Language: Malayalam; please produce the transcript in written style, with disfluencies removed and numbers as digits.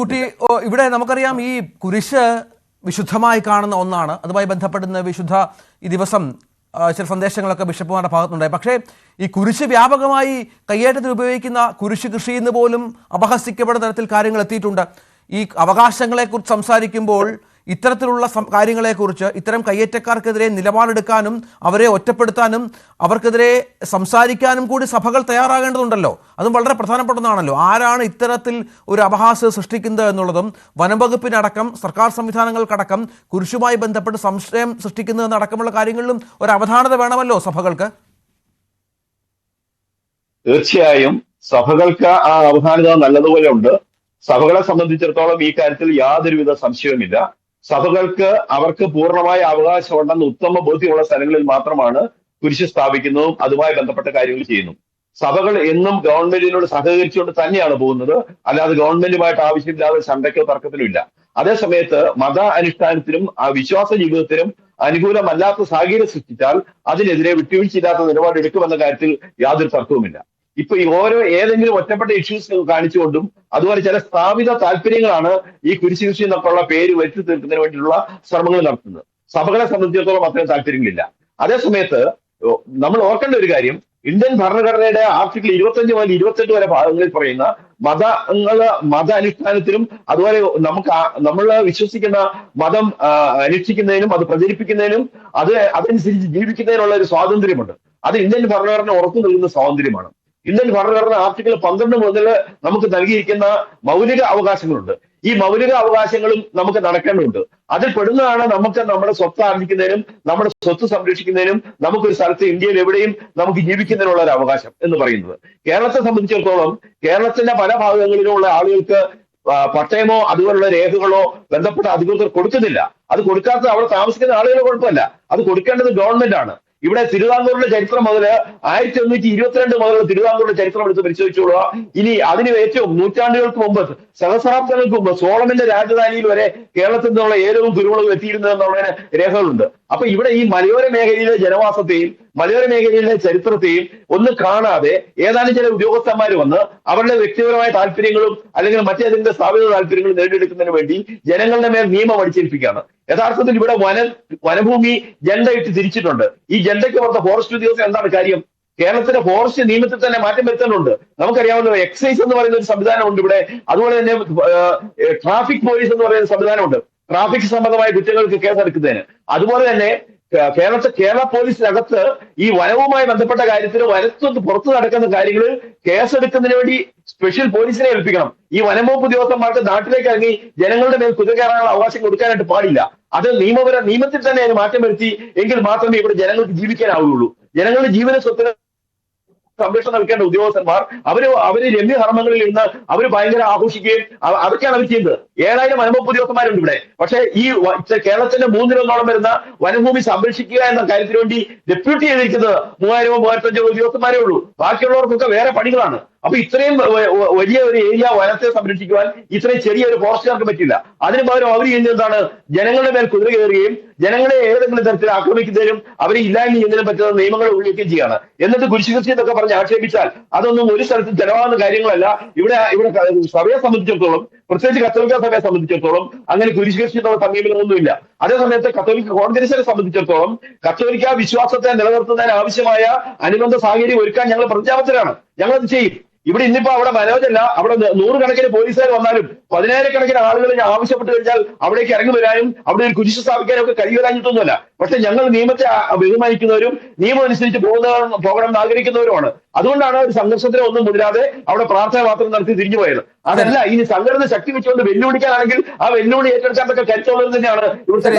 കുട്ടി, ഇവിടെ നമുക്കറിയാം ഈ കുരിശ് വിശുദ്ധമായി കാണുന്ന ഒന്നാണ്. അതുമായി ബന്ധപ്പെടുന്ന വിശുദ്ധ ഈ ദിവസം ചില സന്ദേശങ്ങളൊക്കെ ബിഷപ്പുമാരുടെ ഭാഗത്തുണ്ടായി. പക്ഷേ ഈ കുരിശ് വ്യാപകമായി കയ്യേറ്റത്തിന് ഉപയോഗിക്കുന്ന കുരിശ് കൃഷി എന്ന് പോലും അപഹസിക്കപ്പെടുന്ന തരത്തിൽ കാര്യങ്ങൾ എത്തിയിട്ടുണ്ട്. ഈ അവകാശങ്ങളെക്കുറിച്ച് സംസാരിക്കുമ്പോൾ ഇത്തരത്തിലുള്ള കാര്യങ്ങളെക്കുറിച്ച്, ഇത്തരം കയ്യേറ്റക്കാർക്കെതിരെ നിലപാടെടുക്കാനും അവരെ ഒറ്റപ്പെടുത്താനും അവർക്കെതിരെ സംസാരിക്കാനും കൂടി സഭകൾ തയ്യാറാകേണ്ടതുണ്ടല്ലോ. അതും വളരെ പ്രധാനപ്പെട്ടതാണല്ലോ. ആരാണ് ഇത്തരത്തിൽ ഒരു അപഹാസ്യം സൃഷ്ടിക്കുന്നത് എന്നുള്ളതും വനംവകുപ്പിനടക്കം സർക്കാർ സംവിധാനങ്ങൾക്കടക്കം കുരിശുമായി ബന്ധപ്പെട്ട് സംശയം സൃഷ്ടിക്കുന്നതെന്നടക്കമുള്ള കാര്യങ്ങളിലും ഒരു അവധാനത വേണമല്ലോ സഭകൾക്ക്. തീർച്ചയായും സഭകൾക്ക് ആ അവധാനത നല്ലതുപോലെ ഉണ്ട്. സഭകളെ സംബന്ധിച്ചിടത്തോളം ഈ കാര്യത്തിൽ യാതൊരുവിധ സംശയവുമില്ല. സഭകൾക്ക് അവർക്ക് പൂർണ്ണമായ അവകാശമുണ്ടെന്ന് ഉത്തമ ബോധ്യമുള്ള സ്ഥലങ്ങളിൽ മാത്രമാണ് കുരിശ് സ്ഥാപിക്കുന്നതും അതുമായി ബന്ധപ്പെട്ട കാര്യങ്ങൾ ചെയ്യുന്നു. സഭകൾ എന്നും ഗവൺമെന്റിനോട് സഹകരിച്ചുകൊണ്ട് തന്നെയാണ് പോകുന്നത്. അല്ലാതെ ഗവൺമെന്റുമായിട്ട് ആവശ്യമില്ലാതെ ശണ്ടയ്ക്കോ തർക്കത്തിലും ഇല്ല. അതേസമയത്ത് മത അനുഷ്ഠാനത്തിനും വിശ്വാസ ജീവിതത്തിനും അനുകൂലമല്ലാത്ത സാഹചര്യം സൃഷ്ടിച്ചാൽ അതിനെതിരെ വിട്ടുവീഴ്ചയില്ലാത്ത നിലപാടെടുക്കുമെന്ന കാര്യത്തിൽ യാതൊരു തർക്കവുമില്ല. ഇപ്പൊ ഈ ഏതെങ്കിലും ഒറ്റപ്പെട്ട ഇഷ്യൂസ് കാണിച്ചുകൊണ്ടും അതുപോലെ ചില സ്ഥാപിത താല്പര്യങ്ങളാണ് ഈ കുരിശ് കൃഷി എന്നൊക്കെയുള്ള പേര് വരുത്തി തീർക്കുന്നതിന് വേണ്ടിയിട്ടുള്ള ശ്രമങ്ങൾ നടത്തുന്നത്. സഭകളെ സംബന്ധിച്ചിടത്തോളം അത്രയും താല്പര്യങ്ങളില്ല. അതേസമയത്ത് നമ്മൾ ഓർക്കേണ്ട ഒരു കാര്യം, ഇന്ത്യൻ ഭരണഘടനയുടെ ആർട്ടിക്കിൾ 25 മുതൽ 28 വരെ ഭാഗങ്ങളിൽ പറയുന്ന മത അനുഷ്ഠാനത്തിനും അതുപോലെ നമ്മൾ വിശ്വസിക്കുന്ന മതം അനുഷ്ഠിക്കുന്നതിനും അത് പ്രചരിപ്പിക്കുന്നതിനും അതനുസരിച്ച് ജീവിക്കുന്നതിനുള്ള ഒരു സ്വാതന്ത്ര്യമുണ്ട്. അത് ഇന്ത്യൻ ഭരണഘടന ഉറപ്പു നൽകുന്ന സ്വാതന്ത്ര്യമാണ്. ഇന്ത്യൻ ഭരണഘടന ആർട്ടിക്കിൾ 12 മുതൽ നമുക്ക് നൽകിയിരിക്കുന്ന മൗലിക അവകാശങ്ങളുണ്ട്. ഈ മൗലിക അവകാശങ്ങളും നമുക്ക് നടക്കേണ്ടതുണ്ട്. അതിൽ പെടുന്നതാണ് നമുക്ക് നമ്മുടെ സ്വത്ത് ആർജിക്കുന്നതിനും നമ്മുടെ സ്വത്ത് സംരക്ഷിക്കുന്നതിനും നമുക്കൊരു സ്ഥലത്ത് ഇന്ത്യയിൽ എവിടെയും നമുക്ക് ജീവിക്കുന്നതിനുള്ള ഒരു അവകാശം എന്ന് പറയുന്നത്. കേരളത്തെ സംബന്ധിച്ചിടത്തോളം കേരളത്തിന്റെ പല ഭാഗങ്ങളിലുമുള്ള ആളുകൾക്ക് പട്ടയമോ അതുപോലുള്ള രേഖകളോ ബന്ധപ്പെട്ട അധികൃതർ കൊടുക്കുന്നില്ല. അത് കൊടുക്കാത്തത് അവിടെ താമസിക്കുന്ന ആളുകളുടെ കുഴപ്പമല്ല, അത് കൊടുക്കേണ്ടത് ഗവൺമെന്റ് ആണ്. ഇവിടെ തിരുവിതാംകൂറിന്റെ ചരിത്രം മുതൽ 1822 മുതലുള്ള തിരുവിതാംകൂറിന്റെ ചരിത്രം എടുത്ത് പരിശോധിച്ചോളുക. ഇനി അതിന് ഏറ്റവും നൂറ്റാണ്ടുകൾക്ക് മുമ്പ്, സഹസ്രാബ്ദങ്ങൾക്ക് മുമ്പ് സോളമന്റെ രാജധാനിയിൽ വരെ കേരളത്തിൽ നിന്നുള്ള ഏലവും കുരുമുളകും എത്തിയിരുന്നതെന്നുള്ളതിന് രേഖകളുണ്ട്. അപ്പൊ ഇവിടെ ഈ മലയോര മേഖലയിലെ ജനവാസത്തെയും മലയോര മേഖലയിലെ ചരിത്രത്തെയും ഒന്നും കാണാതെ ഏതാനും ചില ഉദ്യോഗസ്ഥന്മാർ വന്ന് അവരുടെ വ്യക്തിപരമായ താല്പര്യങ്ങളും അല്ലെങ്കിൽ മറ്റേതെങ്കിലും സ്ഥാപിത താല്പര്യങ്ങളും നേടിയെടുക്കുന്നതിന് വേണ്ടി ജനങ്ങളുടെ മേൽ നിയമം അടിച്ചേൽപ്പിക്കുകയാണ്. യഥാർത്ഥത്തിൽ ഇവിടെ വനഭൂമി ജെൻഡ ഇട്ട് തിരിച്ചിട്ടുണ്ട്. ഈ ജെൻഡയ്ക്ക് പുറത്ത് ഫോറസ്റ്റ് ഉദ്യോഗസ്ഥർ എന്താണ് കാര്യം? കേരളത്തിലെ ഫോറസ്റ്റ് നിയമത്തിൽ തന്നെ മാറ്റം വരുത്തുന്നുണ്ട്. നമുക്കറിയാവുന്ന എക്സൈസ് എന്ന് പറയുന്ന ഒരു സംവിധാനമുണ്ട് ഇവിടെ. അതുപോലെ തന്നെ ട്രാഫിക് പോലീസ് എന്ന് പറയുന്ന സംവിധാനമുണ്ട്, ട്രാഫിക് സംബന്ധമായ കുറ്റങ്ങൾക്ക് കേസെടുക്കുന്നതിന്. അതുപോലെ തന്നെ കേരള പോലീസിനകത്ത് ഈ വനവുമായി ബന്ധപ്പെട്ട കാര്യത്തിന് വനത്തിന് പുറത്തു നടക്കുന്ന കാര്യങ്ങളിൽ കേസെടുക്കുന്നതിന് വേണ്ടി സ്പെഷ്യൽ പോലീസിനെ ഏൽപ്പിക്കണം. ഈ വനംവകുപ്പ് ഉദ്യോഗസ്ഥന്മാർക്ക് നാട്ടിലേക്ക് ഇറങ്ങി ജനങ്ങളുടെ മേൽ കുതിര കയറാനുള്ള അവകാശം കൊടുക്കാനായിട്ട് പാടില്ല. അത് നിയമത്തിൽ തന്നെ അതിന് മാറ്റം വരുത്തി എങ്കിൽ മാത്രമേ ഇവിടെ ജനങ്ങൾക്ക് ജീവിക്കാനാവുകയുള്ളൂ. ജനങ്ങളുടെ ജീവന സ്വത്തിന് സംരക്ഷണം നൽകേണ്ട ഉദ്യോഗസ്ഥന്മാർ അവര് രമ്യകർമ്മങ്ങളിൽ ഇരുന്ന് അവര് ഭയങ്കര ആഘോഷിക്കുകയും അതൊക്കെയാണ് അവർ ചെയ്യുന്നത്. 7000 വനംവകുപ്പ് ഉദ്യോഗസ്ഥന്മാരുണ്ട് ഇവിടെ. പക്ഷേ ഈ കേരളത്തിന്റെ 3-1 വരുന്ന വനഭൂമി സംരക്ഷിക്കുക എന്ന കാര്യത്തിന് വേണ്ടി ഡെപ്യൂട്ടി ചെയ്തിരിക്കുന്നത് 3000-3500 ഉദ്യോഗസ്ഥന്മാരേ ഉള്ളൂ. ബാക്കിയുള്ളവർക്കൊക്കെ വേറെ പണികളാണ്. അപ്പൊ ഇത്രയും വലിയ ഒരു ഏരിയ വനത്തെ സംരക്ഷിക്കുവാൻ ഇത്രയും ചെറിയൊരു ഫോറസ്റ്റുകാർക്ക് പറ്റില്ല. അതിന് പകരം അവർ ചെയ്യുന്നത് എന്താണ്? ജനങ്ങളുടെ മേൽ കുതിര കയറുകയും ജനങ്ങളെ ഏതെങ്കിലും തരത്തിൽ ആക്രമിക്കുന്നതിനും അവരെ ഇല്ലായ്മ ചെയ്യുന്നതിനും പറ്റുന്ന നിയമങ്ങൾ ഉള്ളിലേക്കും ചെയ്യാണ്. എന്നിട്ട് കുരിശ് കൃഷി എന്നൊക്കെ പറഞ്ഞ് ആക്ഷേപിച്ചാൽ അതൊന്നും ഒരു സ്ഥലത്തും ചെലവാകുന്ന കാര്യങ്ങളല്ല. ഇവിടെ സഭയെ സംബന്ധിച്ചിടത്തോളം, പ്രത്യേകിച്ച് കത്തോലിക്ക സഭയെ സംബന്ധിച്ചിടത്തോളം അങ്ങനെ കുരിശ് കൃഷി എന്നുള്ള സമീപനമൊന്നുമില്ല. അതേസമയത്ത് കത്തോലിക്ക കോൺഗ്രസിനെ സംബന്ധിച്ചിടത്തോളം കത്തോലിക്ക വിശ്വാസത്തെ നിലനിർത്തുന്നതിന് ആവശ്യമായ അനുബന്ധ സാഹചര്യം ഒരുക്കാൻ ഞങ്ങൾ പ്രതിജ്ഞാബദ്ധരാണ്. ഞങ്ങളത് ചെയ്യും. ഇവിടെ ഇന്നിപ്പോ അവിടെ മനോജല്ല, അവിടെ 100 കണക്കിന് പോലീസുകാർ വന്നാലും 10,000 കണക്കിന് ആളുകൾ ആവശ്യപ്പെട്ട് കഴിഞ്ഞാൽ അവിടേക്ക് ഇറങ്ങി വരാനും അവിടെ ഒരു കുരിശ് സ്ഥാപിക്കാനും ഒക്കെ കഴിയുവാനായിട്ടൊന്നുമല്ല. പക്ഷെ ഞങ്ങൾ നിയമത്തെ ബഹുമാനിക്കുന്നവരും നിയമം അനുസരിച്ച് പോകണം എന്ന് ആഗ്രഹിക്കുന്നവരുമാണ്. അതുകൊണ്ടാണ് ഒരു സംഘർഷത്തിന് ഒന്നും മുതിരാതെ അവിടെ പ്രാർത്ഥന മാത്രം നടത്തി തിരിഞ്ഞു പോയത്. അതല്ല, ഇനി സംഘടന ശക്തി വെച്ചുകൊണ്ട് വെല്ലുവിളിക്കാനാണെങ്കിൽ ആ വെല്ലുവിളി ഏറ്റെടുക്കാൻ പറ്റുന്ന കരുത്തുള്ളവർ തന്നെയാണ് ഇവിടുത്തെ